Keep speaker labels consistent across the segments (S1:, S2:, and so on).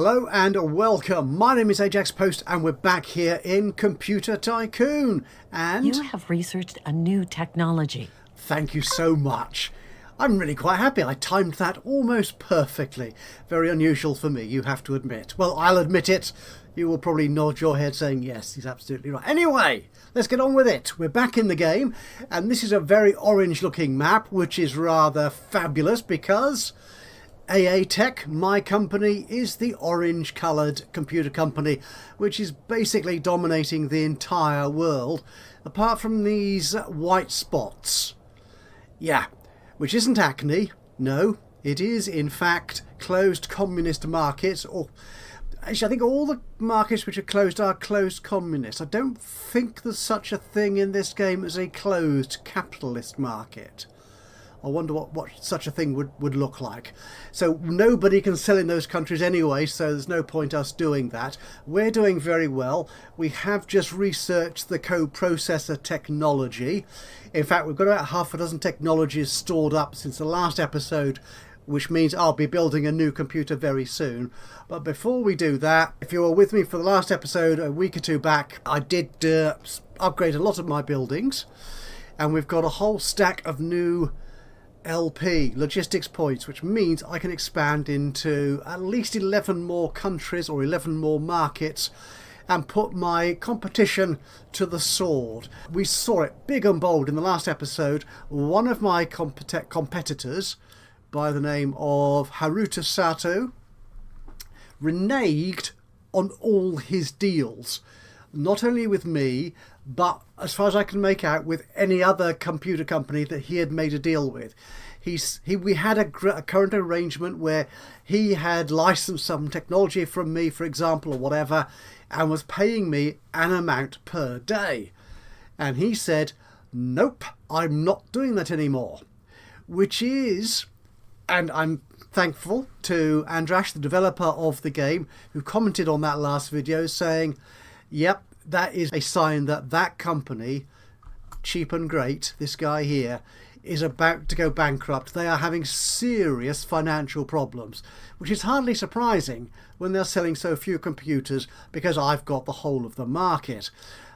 S1: Hello and welcome. My name is Ajaxpost and we're back here in Computer Tycoon. And
S2: you have researched a new technology.
S1: Thank you so much. I'm really quite happy. I timed that almost perfectly. Very unusual for me, you have to admit. Well, I'll admit it. You will probably nod your head saying, yes, he's absolutely right. Anyway, let's get on with it. We're back in the game, and this is a very orange-looking map, which is rather fabulous because AA Tech, my company, is the orange-coloured computer company, which is basically dominating the entire world, apart from these white spots. Yeah, which isn't acne. No, it is, in fact, closed communist markets, or actually, I think all the markets which are closed communist. I don't think there's such a thing in this game as a closed capitalist market. I wonder what such a thing would look like. So nobody can sell in those countries anyway, so there's no point us doing that. We're doing very well. We have just researched the coprocessor technology. In fact, we've got about half a dozen technologies stored up since the last episode, which means I'll be building a new computer very soon. But before we do that, if you were with me for the last episode a week or two back, I did upgrade a lot of my buildings, and we've got a whole stack of new LP, logistics points, which means I can expand into at least 11 more countries or 11 more markets and put my competition to the sword. We saw it big and bold in the last episode. One of my competitors, by the name of Haruta Sato, reneged on all his deals, not only with me, but as far as I can make out, with any other computer company that he had made a deal with. We had a current arrangement where he had licensed some technology from me, for example, or whatever, and was paying me an amount per day. And he said, nope, I'm not doing that anymore. Which is, and I'm thankful to Andrash, the developer of the game, who commented on that last video saying, yep, that is a sign that that company, Cheap and Great, this guy here, is about to go bankrupt. They are having serious financial problems, which is hardly surprising when they're selling so few computers, because I've got the whole of the market.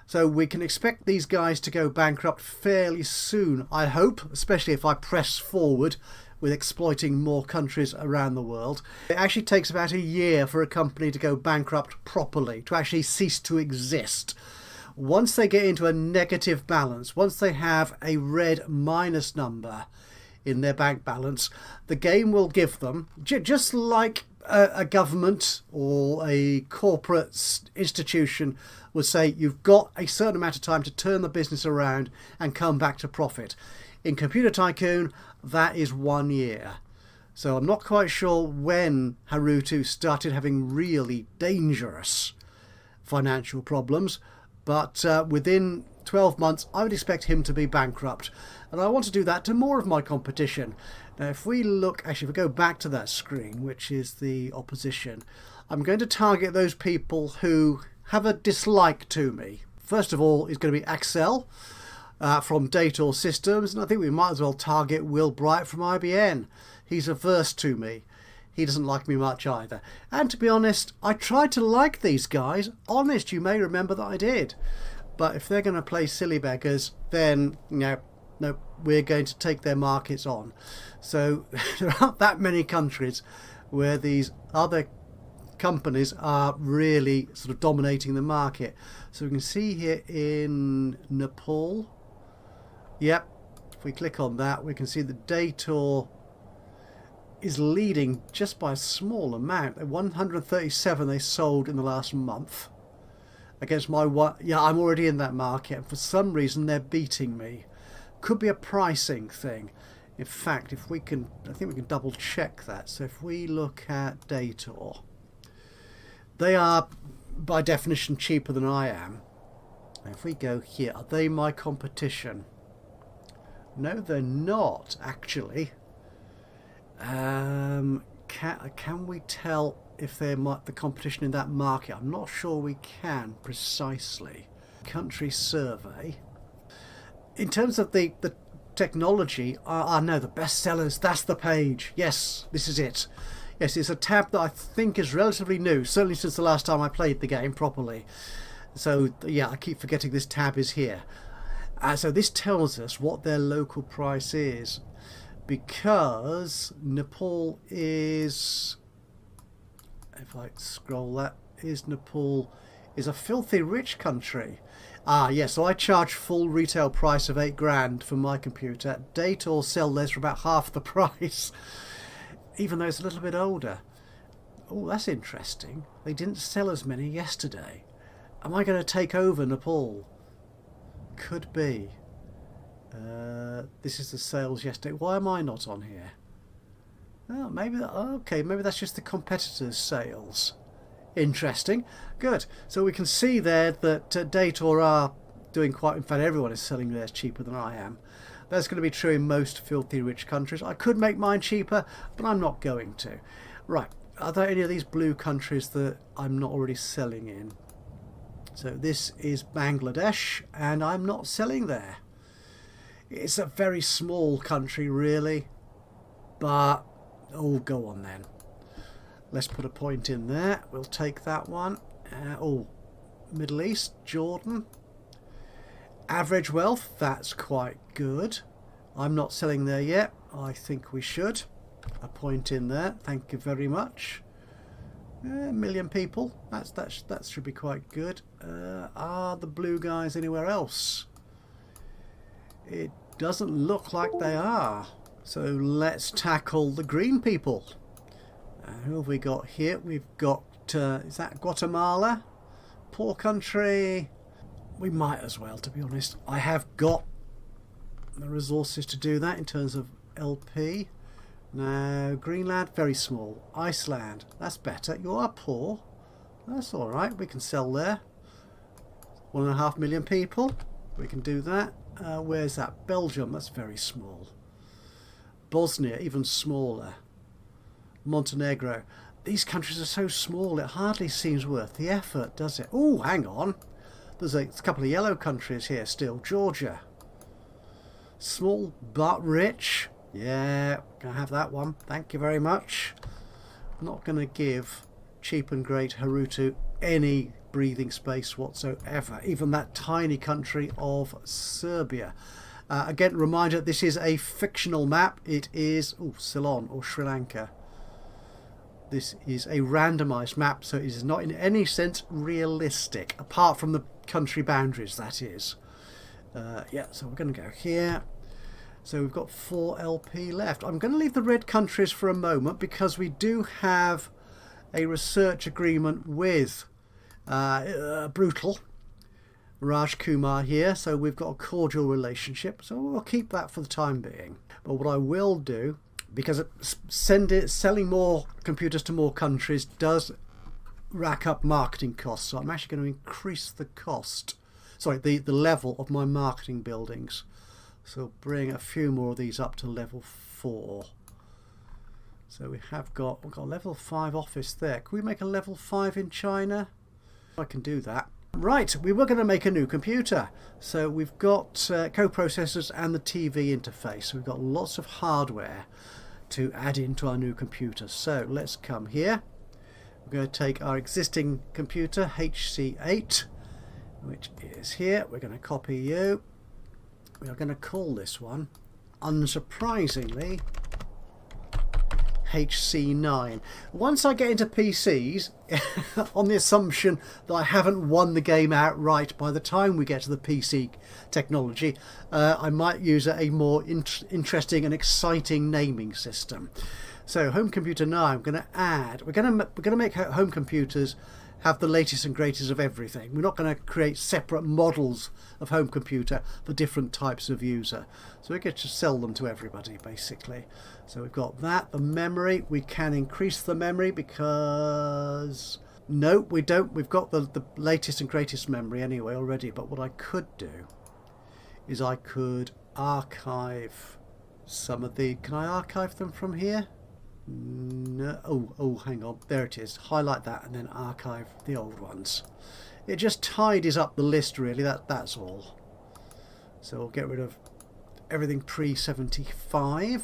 S1: So we can expect these guys to go bankrupt fairly soon, I hope, especially if I press forward with exploiting more countries around the world. It actually takes about a year for a company to go bankrupt properly, to actually cease to exist. Once they get into a negative balance, once they have a red minus number in their bank balance, the game will give them, just like a government or a corporate institution would say, you've got a certain amount of time to turn the business around and come back to profit. In Computer Tycoon, that is 1 year. So I'm not quite sure when Haruto started having really dangerous financial problems, but within 12 months I would expect him to be bankrupt. And I want to do that to more of my competition. Now if we look, actually if we go back to that screen, which is the opposition, I'm going to target those people who have a dislike to me. First of all is going to be Axel from Dator Systems, and I think we might as well target Will Bright from IBM. He's averse to me. He doesn't like me much either. And to be honest, I tried to like these guys. Honest, you may remember that I did. But if they're going to play silly beggars, then no, we're going to take their markets on. So there aren't that many countries where these other companies are really sort of dominating the market. So we can see here in Nepal, yep, if we click on that, we can see the Dator is leading just by a small amount. 137 they sold in the last month against my one. Yeah, I'm already in that market, and for some reason they're beating me. Could be a pricing thing. In fact, if we can, I think we can double check that. So if we look at Dator, they are by definition cheaper than I am. If we go here, are they my competition? No, they're not actually. Can we tell if they're the competition in that market? I'm not sure we can precisely. Country survey. In terms of the technology, no, the bestsellers, that's the page. Yes, this is it. Yes, it's a tab that I think is relatively new, certainly since the last time I played the game properly. So yeah, I keep forgetting this tab is here. So this tells us what their local price is, because Nepal is, if I scroll that, Nepal is a filthy rich country. Yes, so I charge full retail price of 8 grand for my computer. Dator sell theirs for about half the price, even though it's a little bit older. Oh, that's interesting. They didn't sell as many yesterday. Am I going to take over Nepal? Could be. This is the sales yesterday. Why am I not on here? Oh, maybe okay. Maybe that's just the competitors' sales. Interesting. Good. So we can see there that Dator are doing quite. In fact, everyone is selling theirs cheaper than I am. That's going to be true in most filthy rich countries. I could make mine cheaper, but I'm not going to. Right. Are there any of these blue countries that I'm not already selling in? So this is Bangladesh, and I'm not selling there. It's a very small country, really, but oh, go on then. Let's put a point in there. We'll take that one. Middle East, Jordan. Average wealth, that's quite good. I'm not selling there yet. I think we should. A point in there. Thank you very much. 1 million people. That should be quite good. Are the blue guys anywhere else? It doesn't look like they are. So let's tackle the green people. Who have we got here? We've got, is that Guatemala? Poor country. We might as well, to be honest. I have got the resources to do that in terms of LP. Now, Greenland, very small. Iceland, that's better. You are poor. That's all right. We can sell there. 1.5 million people. We can do that. Where's that? Belgium, that's very small. Bosnia, even smaller. Montenegro. These countries are so small, it hardly seems worth the effort, does it? Oh, hang on. There's a couple of yellow countries here still. Georgia. Small but rich. Yeah, gonna have that one. Thank you very much. Not gonna give cheap and great Haruto any breathing space whatsoever. Even that tiny country of Serbia. Again, reminder, this is a fictional map. It is Ceylon or Sri Lanka. This is a randomized map, so it is not in any sense realistic, apart from the country boundaries, that is. Yeah, so we're going to go here. So we've got 4 LP left. I'm going to leave the red countries for a moment because we do have a research agreement with Brutal Raj Kumar here, so we've got a cordial relationship, so we'll keep that for the time being. But what I will do, because selling more computers to more countries does rack up marketing costs, so I'm actually going to increase the cost, sorry, the level of my marketing buildings. So bring a few more of these up to level 4. So we've got a level 5 office there. Can we make a level 5 in China? I can do that. Right, we were going to make a new computer. So we've got co-processors and the TV interface. So we've got lots of hardware to add into our new computer. So let's come here. We're going to take our existing computer, HC8, which is here. We're going to copy you. We are going to call this one, unsurprisingly, HC9. Once I get into PCs, on the assumption that I haven't won the game outright by the time we get to the PC technology, I might use a more interesting and exciting naming system. So home computer now, I'm going to add, we're going to make home computers have the latest and greatest of everything. We're not going to create separate models of home computer for different types of user. So we get to sell them to everybody, basically. So we've got that. The memory, we can increase the memory because... No, we don't. We've got the latest and greatest memory anyway already. But what I could do is I could archive some of the... Can I archive them from here? No. Oh, hang on. There it is. Highlight that and then archive the old ones. It just tidies up the list, really. That's all. So we'll get rid of everything pre-75.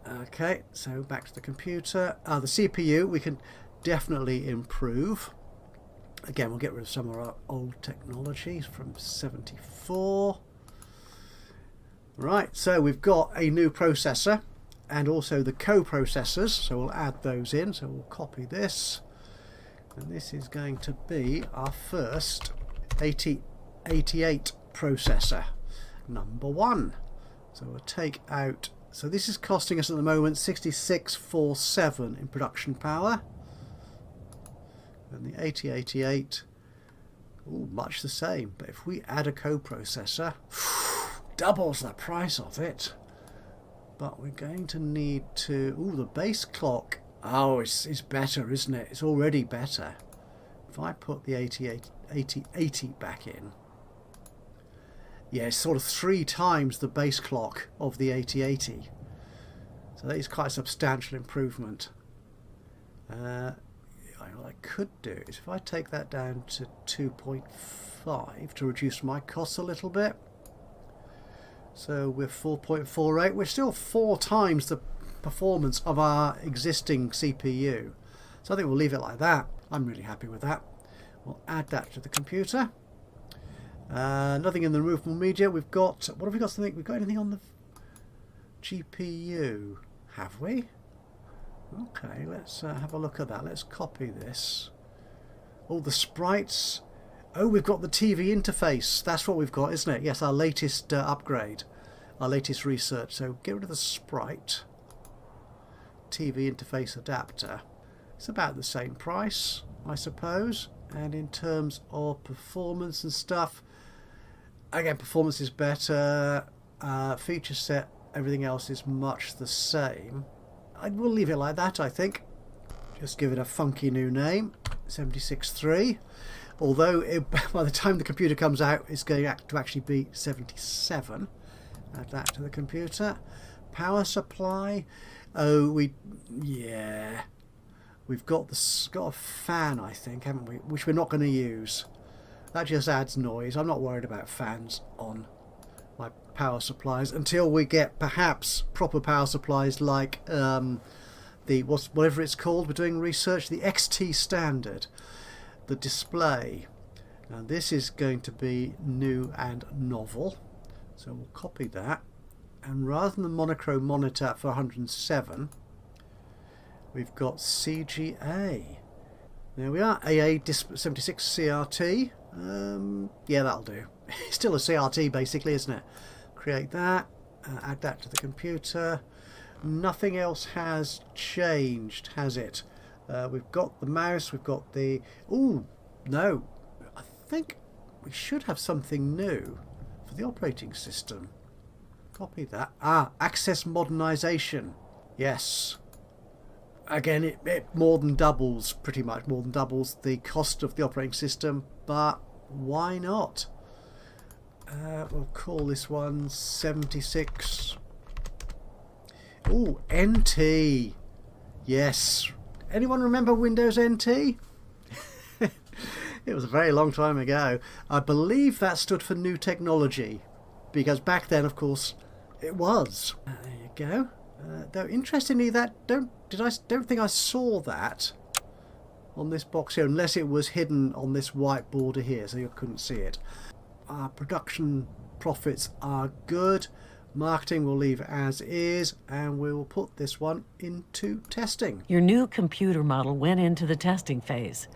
S1: Okay, so back to the computer. The CPU we can definitely improve. Again, we'll get rid of some of our old technologies from 74. Right, so we've got a new processor and also the co-processors, so we'll add those in. So we'll copy this, and this is going to be our first 8088 processor, number 1. So we'll take out, so this is costing us at the moment 6647 in production power, and the 8088, ooh, much the same. But if we add a co-processor, doubles the price of it. But we're going to need to, ooh, the base clock, oh, it's better, isn't it? It's already better. If I put the 8080 back in, yeah, it's sort of 3 times the base clock of the 8080. So that is quite a substantial improvement. What I could do is if I take that down to 2.5 to reduce my costs a little bit. So we're 4.48. We're still 4 times the performance of our existing CPU. So I think we'll leave it like that. I'm really happy with that. We'll add that to the computer. Nothing in the removable media. We've got, what have we got? Something? We've got anything on the GPU? Have we? Okay, let's have a look at that. Let's copy this. All the sprites. Oh, we've got the TV interface. That's what we've got, isn't it? Yes, our latest upgrade, our latest research. So get rid of the sprite. TV interface adapter. It's about the same price, I suppose. And in terms of performance and stuff, again, performance is better. Feature set, everything else is much the same. I will leave it like that, I think. Just give it a funky new name, 76.3. Although by the time the computer comes out, it's going to actually be 77. Add that to the computer. Power supply. Oh, we've got a fan, I think, haven't we? Which we're not going to use. That just adds noise. I'm not worried about fans on my power supplies until we get perhaps proper power supplies like whatever it's called. We're doing research. The XT standard. The display. Now this is going to be new and novel. So we'll copy that. And rather than the monochrome monitor for 107, we've got CGA. There we are, AA76 CRT. Yeah, that'll do. It's still a CRT basically, isn't it? Create that, add that to the computer. Nothing else has changed, has it? We've got the mouse, we've got the... Ooh, no. I think we should have something new for the operating system. Copy that. Access modernization. Yes. Again, it more than doubles, pretty much more than doubles the cost of the operating system, but why not? We'll call this one 76. Ooh, NT. Yes. Anyone remember Windows NT? It was a very long time ago. I believe that stood for new technology, because back then, of course, it was. There you go. Though interestingly, don't think I saw that on this box here, unless it was hidden on this white border here, so you couldn't see it. Our production profits are good. Marketing we'll leave as is, and we will put this one into testing.
S2: Your new computer model went into the testing phase.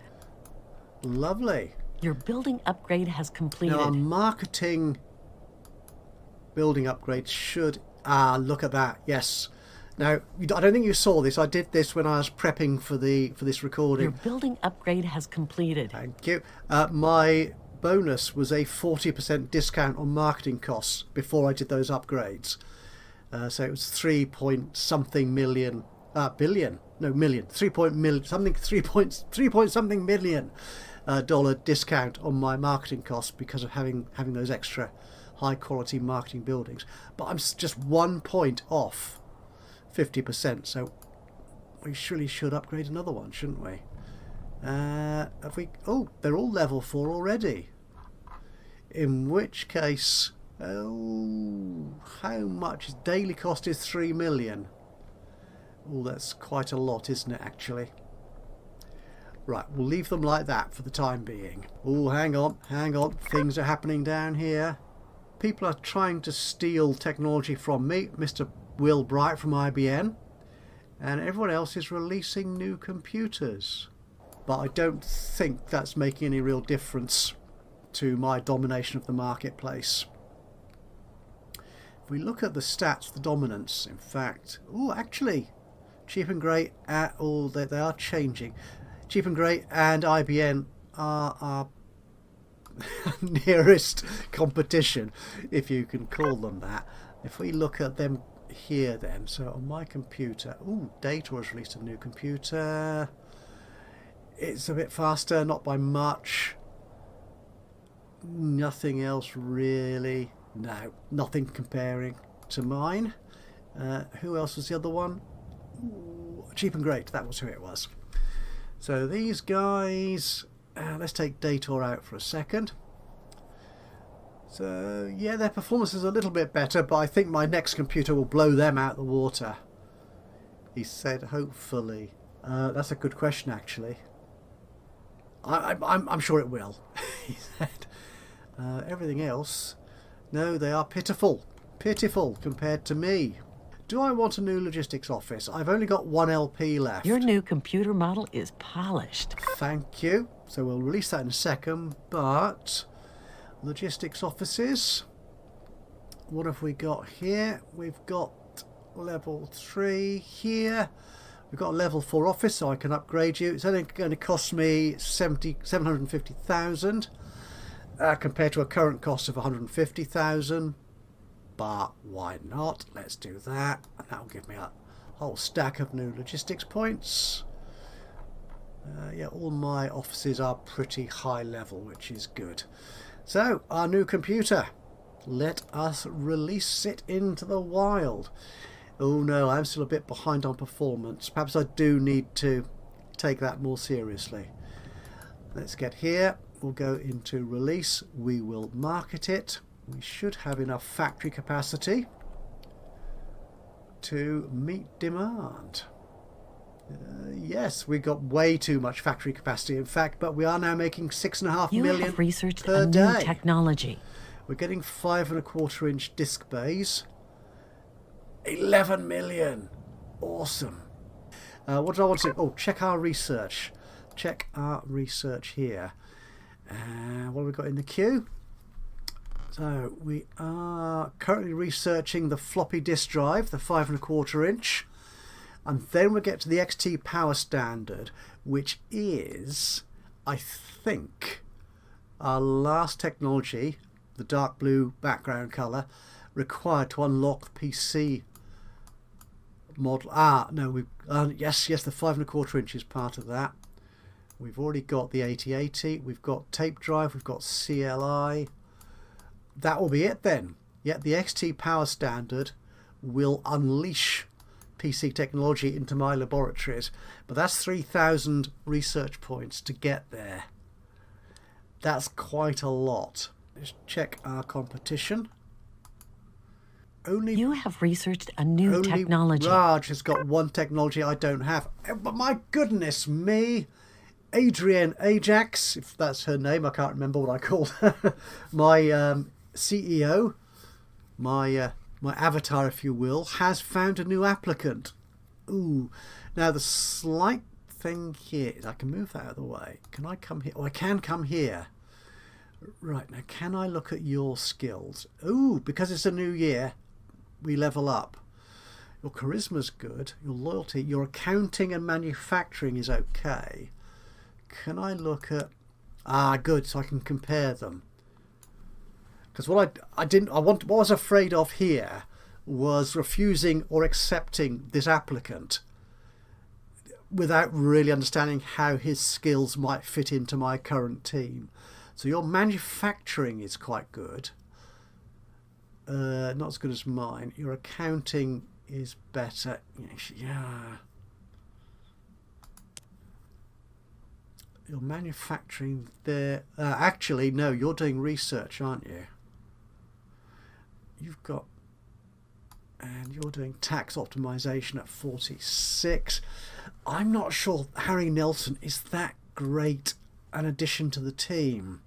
S1: Lovely.
S2: Your building upgrade has completed.
S1: Now our marketing building upgrade should... look at that. Yes. Now, I don't think you saw this. I did this when I was prepping for this recording.
S2: Your building upgrade has completed.
S1: Thank you. My bonus was a 40% discount on marketing costs before I did those upgrades. So it was 3 point something million. Billion. No, million. 3 point something million dollar discount on my marketing costs because of having those extra high quality marketing buildings. But I'm just 1 point off 50%, so we surely should upgrade another one, shouldn't we? Have we? Oh, they're all level 4 already. In which case, how much? Daily cost is 3 million. Oh, that's quite a lot, isn't it, actually? Right, we'll leave them like that for the time being. Oh, hang on, hang on. Things are happening down here. People are trying to steal technology from me, Mr. Will Bright from IBM, and everyone else is releasing new computers. But I don't think that's making any real difference to my domination of the marketplace. If we look at the stats, the dominance, in fact, oh, actually, Cheap and Great, they are changing. Cheap and Great and IBM are our nearest competition, if you can call them that. If we look at them here then, so on my computer, ooh, Data has released a new computer. It's a bit faster, not by much. Nothing else really. No, nothing comparing to mine. Who else was the other one? Ooh, Cheap and Great, that was who it was. So these guys, let's take Dator out for a second. So yeah, their performance is a little bit better, but I think my next computer will blow them out the water. He said, hopefully. That's a good question, actually. I'm sure it will. He said. Everything else, no, they are pitiful. Pitiful compared to me. Do I want a new logistics office? I've only got one LP left.
S2: Your new computer model is polished.
S1: Thank you. So we'll release that in a second, but logistics offices. What have we got here? We've got level 3 here. We've got a level 4 office, so I can upgrade you. It's only going to cost me 750,000 compared to a current cost of 150,000. But why not? Let's do that, and that will give me a whole stack of new logistics points. Yeah, all my offices are pretty high level, which is good. So, our new computer. Let us release it into the wild. Oh no, I'm still a bit behind on performance. Perhaps I do need to take that more seriously. Let's get here. We'll go into release. We will market it. We should have enough factory capacity to meet demand. Yes, we got way too much factory capacity, in fact, but we are now making 6.5 million
S2: You have researched
S1: per
S2: a
S1: day.
S2: new technology.
S1: We're getting 5.25 inch disc bays. 11 million. Awesome. What do I want to do? Oh, check our research. Check our research here. What have we got in the queue? So we are currently researching the floppy disk drive, the 5.25 inch, and then we get to the XT power standard, which is, I think, our last technology, the dark blue background colour, required to unlock the PC model. No, yes, the 5.25 inch is part of that. We've already got the 8080, we've got tape drive, we've got CLI. That will be it then. Yet the XT power standard will unleash PC technology into my laboratories, but that's 3,000 research points to get there. That's quite a lot. Let's check our competition.
S2: You have researched a new technology.
S1: Raj has got one technology I don't have. But my goodness me, Adrienne Ajax, if that's her name, I can't remember what I called her. My CEO, my avatar, if you will, has found a new applicant. Ooh, now the slight thing here is I can move that out of the way. Can I come here? Oh, I can come here. Right, now can I look at your skills? Ooh, because it's a new year, we level up. Your charisma's good, your loyalty, your accounting and manufacturing is okay. Can I look at... good, so I can compare them. Because what what I was afraid of here was refusing or accepting this applicant without really understanding how his skills might fit into my current team. So your manufacturing is quite good. Not as good as mine. Your accounting is better. Yeah. Your manufacturing there. Actually, no, you're doing research, aren't you? You've got And you're doing tax optimization at 46. I'm not sure Harry Nelson is that great an addition to the team.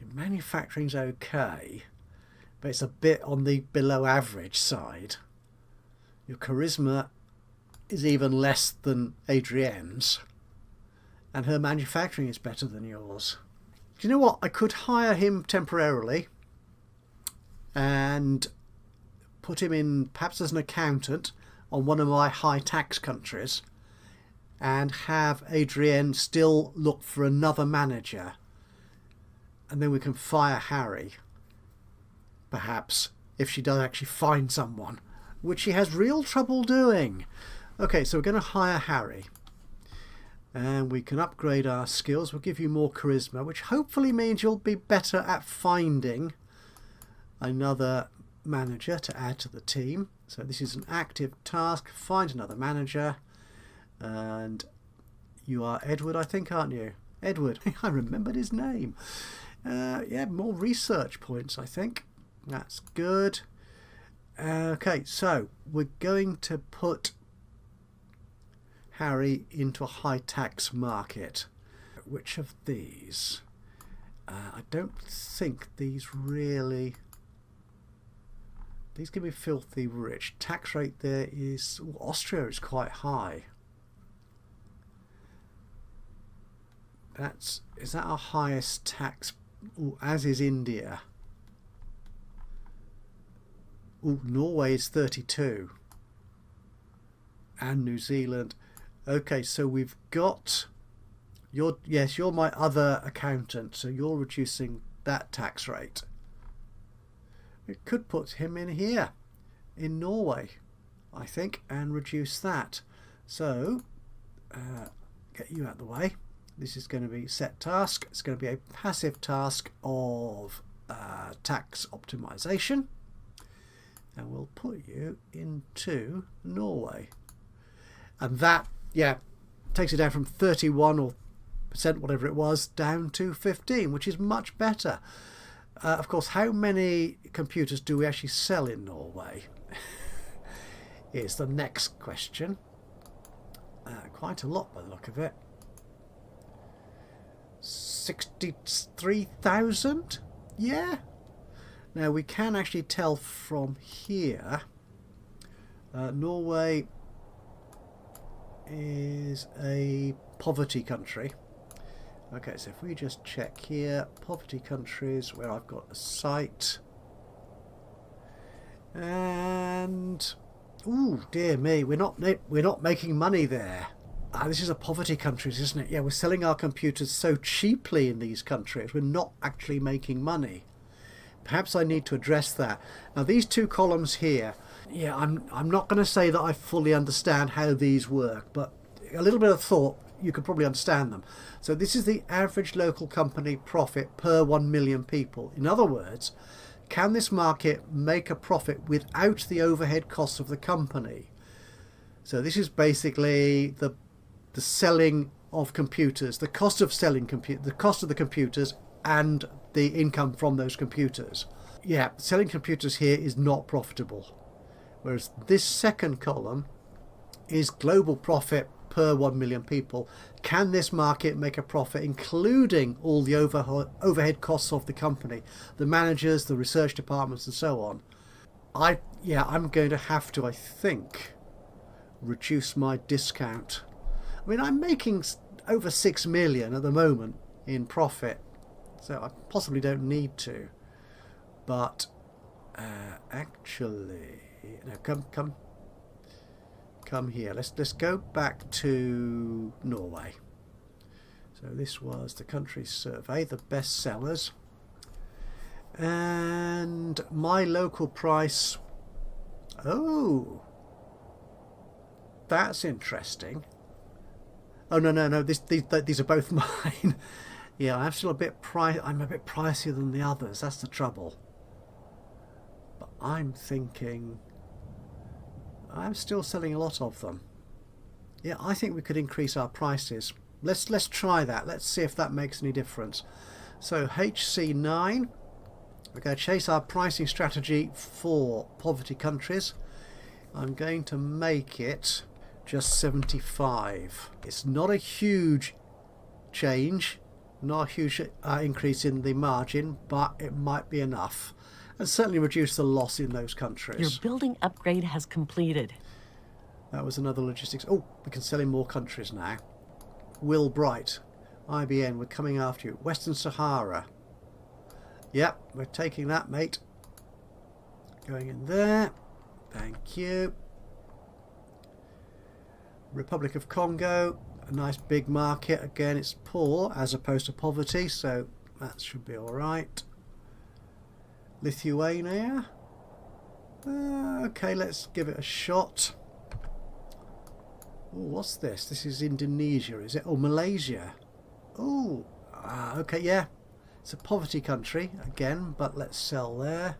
S1: Your manufacturing's okay, but it's a bit on the below average side. Your charisma is even less than Adrienne's, and her manufacturing is better than yours. Do you know what? I could hire him temporarily and put him in perhaps as an accountant on one of my high tax countries, and have Adrienne still look for another manager, and then we can fire Harry, perhaps, if she does actually find someone, which she has real trouble doing. Okay, so we're going to hire Harry, and we can upgrade our skills. We'll give you more charisma, which hopefully means you'll be better at finding another manager to add to the team. So this is an active task. Find another manager. And you are Edward, I think, aren't you? Edward. I remembered his name. Yeah, more research points, I think. That's good. Okay, so we're going to put Harry into a high tax market. Which of these? I don't think these really... These can be filthy rich. Tax rate there is... Ooh, Austria is quite high. Is that our highest tax? Ooh, as is India. Ooh, Norway is 32. And New Zealand. Okay, so we've got... You're my other accountant, so you're reducing that tax rate. We could put him in here, in Norway, I think, and reduce that. So, get you out of the way. This is going to be set task. It's going to be a passive task of tax optimization. And we'll put you into Norway. And that, yeah, takes it down from 31 or percent, whatever it was, down to 15, which is much better. Of course, how many computers do we actually sell in Norway? Is the next question. Quite a lot by the look of it. 63,000? Yeah. Now we can actually tell from here. Norway is a poverty country. Okay, so if we just check here, poverty countries, where I've got a site, and ooh, dear me, we're not making money there. This is a poverty countries, isn't it? Yeah, we're selling our computers so cheaply in these countries. We're not actually making money. Perhaps I need to address that. Now, these two columns here, yeah, I'm not going to say that I fully understand how these work, but a little bit of thought, you could probably understand them. So this is the average local company profit per 1 million people. In other words, can this market make a profit without the overhead costs of the company? So this is basically the selling of computers, the cost of selling the cost of the computers and the income from those computers. Yeah, selling computers here is not profitable. Whereas this second column is global profit per 1 million people. Can this market make a profit, including all the overhead costs of the company, the managers, the research departments, and so on? I'm going to have to, I think, reduce my discount. I mean, I'm making over 6 million at the moment in profit, so I possibly don't need to. But actually, no, come here. Let's go back to Norway. So this was the country survey, the best sellers, and my local price. Oh, that's interesting. Oh no! These are both mine. Yeah, I'm still a bit I'm a bit pricier than the others. That's the trouble. But I'm thinking, I'm still selling a lot of them. Yeah, I think we could increase our prices. Let's try that. Let's see if that makes any difference. So HC9, we're going to chase our pricing strategy for poverty countries. I'm going to make it just 75. It's not a huge change, not a huge increase in the margin, but it might be enough, and certainly reduce the loss in those countries.
S2: Your building upgrade has completed.
S1: That was another logistics. Oh, we can sell in more countries now. Will Bright, IBN, we're coming after you. Western Sahara. Yep, we're taking that, mate. Going in there. Thank you. Republic of Congo, a nice big market. Again, it's poor as opposed to poverty, so that should be alright. Lithuania. Okay, let's give it a shot. Oh, what's this? This is Indonesia, is it? Oh, Malaysia. Oh, okay, yeah. It's a poverty country, again, but let's sell there.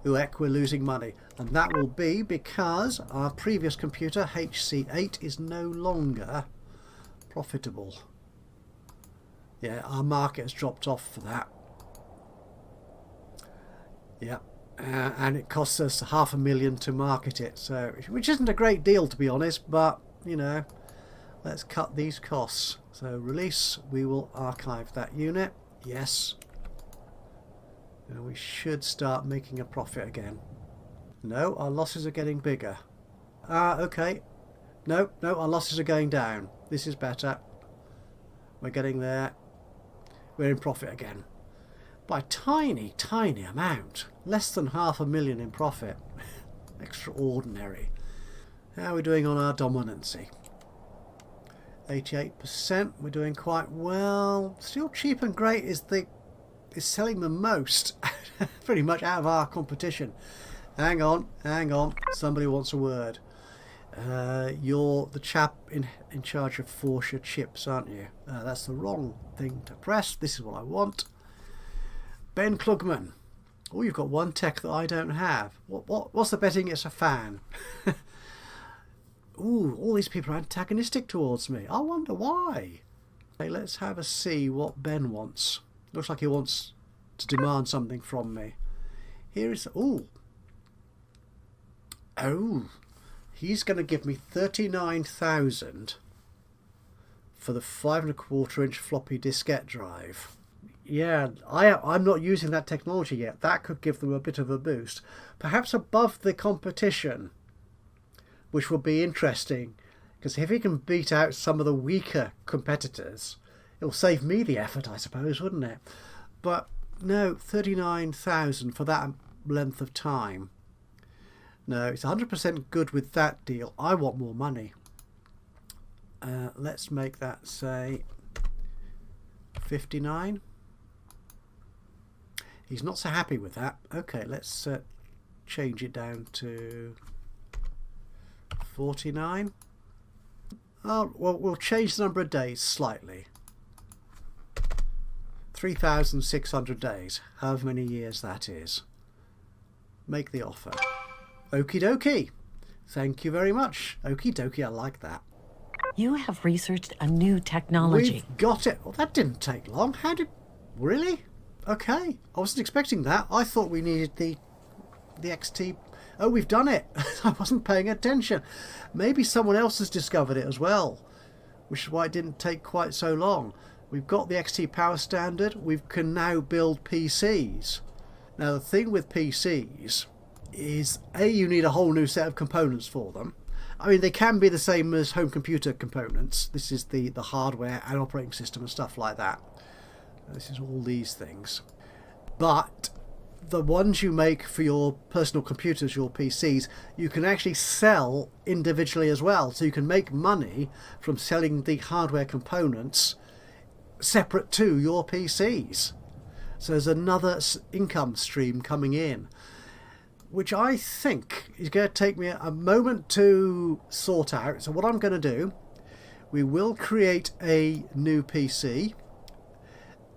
S1: Ooh, heck, we're losing money. And that will be because our previous computer, HC8, is no longer profitable. Yeah, our market has dropped off for that. Yeah. And it costs us $500,000 to market it, so which isn't a great deal, to be honest, but you know, let's cut these costs. So release, we will archive that unit. Yes, and we should start making a profit again. No, our losses are getting bigger. Okay, no, our losses are going down. This is better. We're getting there. We're in profit again. By a tiny, tiny amount. Less than $500,000 in profit. Extraordinary. How are we doing on our dominancy? 88%. We're doing quite well. Still cheap and great is selling the most. Pretty much out of our competition. Hang on. Somebody wants a word. You're the chap in charge of Forsha chips, aren't you? That's the wrong thing to press. This is what I want. Ben Klugman. Oh, you've got one tech that I don't have. What's the betting it's a fan? Ooh, all these people are antagonistic towards me. I wonder why. Okay, let's have a see what Ben wants. Looks like he wants to demand something from me. Here is... Oh, he's going to give me 39,000 for the 5¼ inch floppy diskette drive. Yeah, I'm not using that technology yet. That could give them a bit of a boost. Perhaps above the competition, which will be interesting, because if he can beat out some of the weaker competitors, it'll save me the effort, I suppose, wouldn't it? But no, 39,000 for that length of time. No, it's 100% good with that deal. I want more money. Let's make that, say, 59. He's not so happy with that. Okay, let's change it down to 49. Oh, well, we'll change the number of days slightly. 3,600 days, however many years that is. Make the offer. Okie dokie. Thank you very much. Okie dokie, I like that.
S2: You have researched a new technology.
S1: We've got it. Well, that didn't take long. How did... Really? Okay. I wasn't expecting that. I thought we needed the XT... Oh, we've done it. I wasn't paying attention. Maybe someone else has discovered it as well, which is why it didn't take quite so long. We've got the XT power standard. We can now build PCs. Now, the thing with PCs is, A, you need a whole new set of components for them. I mean, they can be the same as home computer components. This is the hardware and operating system and stuff like that. This is all these things. But the ones you make for your personal computers, your PCs, you can actually sell individually as well. So you can make money from selling the hardware components separate to your PCs. So there's another income stream coming in, which I think is going to take me a moment to sort out. So what I'm going to do, we will create a new PC,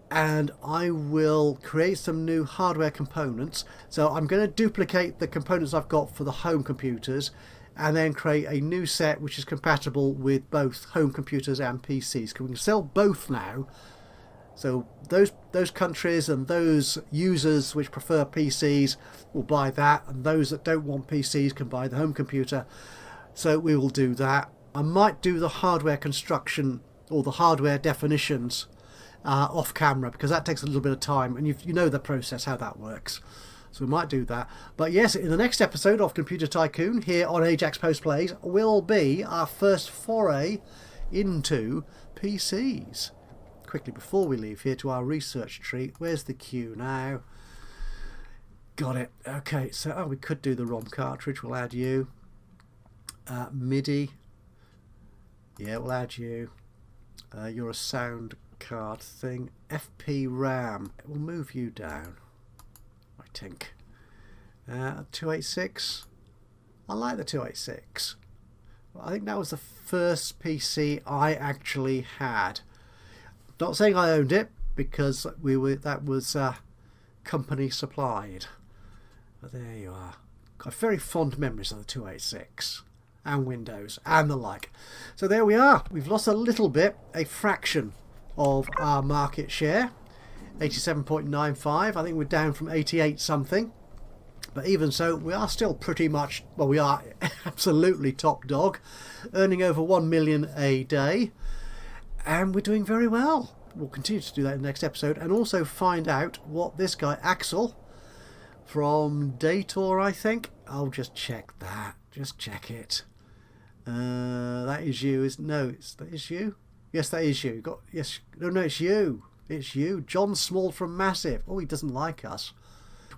S1: and I will create some new hardware components. So I'm going to duplicate the components I've got for the home computers and then create a new set which is compatible with both home computers and PCs. Because we can sell both now So those countries and those users which prefer PCs will buy that, and those that don't want PCs can buy the home computer. So we will do that. I might do the hardware construction or the hardware definitions off camera, because that takes a little bit of time, and you know the process, how that works. So we might do that. But yes, in the next episode of Computer Tycoon here on Ajaxpost Plays will be our first foray into PCs. Quickly before we leave here to our research tree, where's the queue now? Got it. Okay, so we could do the ROM cartridge. We'll add you. MIDI. Yeah, we'll add you. You're a sound card thing. FP RAM. We'll move you down, I think. 286. I like the 286. I think that was the first PC I actually had. Not saying I owned it, because that was company supplied. But there you are. Got very fond memories of the 286 and Windows and the like. So there we are. We've lost a little bit, a fraction of our market share. 87.95. I think we're down from 88 something. But even so, we are still pretty much, well, we are absolutely top dog, earning over 1 million a day. And we're doing very well. We'll continue to do that in the next episode, and also find out what this guy, Axel, from Dator, I think. I'll just check that. Just check it. That is you. That is you? Yes, that is you. No, it's you. It's you. John Small from Massive. Oh, he doesn't like us.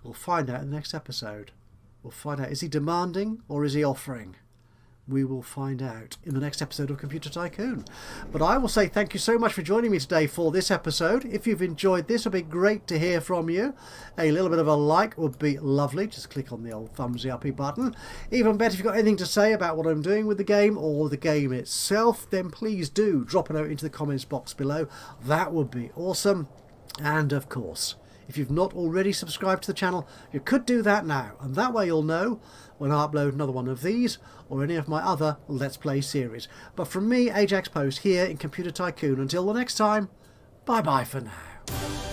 S1: We'll find out in the next episode. We'll find out. Is he demanding or is he offering? We will find out in the next episode of Computer Tycoon. But I will say thank you so much for joining me today for this episode. If you've enjoyed this, it would be great to hear from you. A little bit of a like would be lovely. Just click on the old thumbsy uppy button. Even better, if you've got anything to say about what I'm doing with the game or the game itself, then please do drop a note into the comments box below. That would be awesome. And of course, if you've not already subscribed to the channel, you could do that now, and that way you'll know when I upload another one of these or any of my other Let's Play series. But from me, Ajaxpost, here in Computer Tycoon, until the next time, bye bye for now.